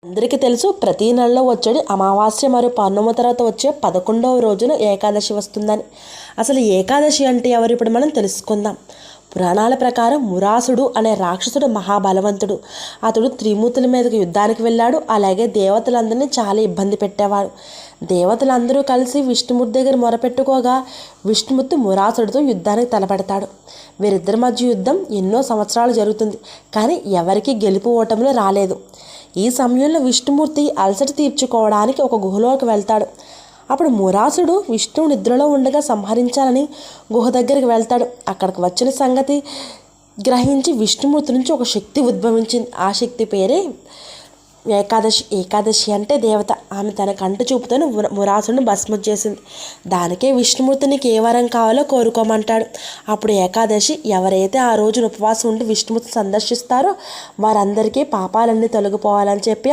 అందరికీ తెలుసు, ప్రతి నెలలో వచ్చేది అమావాస్య మరియు పౌర్ణమి తర్వాత వచ్చే 11వ రోజున ఏకాదశి వస్తుందని. అసలు ఏకాదశి అంటే ఎవరు ఇప్పుడు మనం తెలుసుకుందాం. పురాణాల ప్రకారం మురాసుడు అనే రాక్షసుడు మహాబలవంతుడు. అతడు త్రిమూర్తుల మీదకి యుద్ధానికి వెళ్ళాడు. అలాగే దేవతలందరినీ చాలా ఇబ్బంది పెట్టేవాడు. దేవతలందరూ కలిసి విష్ణుమూర్తి దగ్గర మొరపెట్టుకోగా విష్ణుమూర్తి మురాసుడితో యుద్ధానికి తలపెడతాడు. వీరిద్దరి మధ్య యుద్ధం ఎన్నో సంవత్సరాలు జరుగుతుంది. కానీ ఎవరికీ గెలుపు ఓటములు రాలేదు. ఈ సమయంలో విష్ణుమూర్తి అలసట తీర్చుకోవడానికి ఒక గుహలోకి వెళ్తాడు. అప్పుడు మురాసుడు విష్ణువు నిద్రలో ఉండగా సంహరించాలని గుహ దగ్గరికి వెళ్తాడు. అక్కడికి వచ్చిన సంగతి గ్రహించి విష్ణుమూర్తి నుంచి ఒక శక్తి ఉద్భవించింది. ఆ శక్తి పేరే ఏకాదశి. ఏకాదశి అంటే దేవత. ఆమె తన కంటి చూపుతోనే మురాసుడిని భస్మం చేసింది. దానికే విష్ణుమూర్తి నీకు ఏ వరం కావాలో కోరుకోమంటాడు. అప్పుడు ఏకాదశి ఎవరైతే ఆ రోజున ఉపవాసం ఉండి విష్ణుమూర్తిని సందర్శిస్తారో వారందరికీ పాపాలన్నీ తొలగిపోవాలని చెప్పి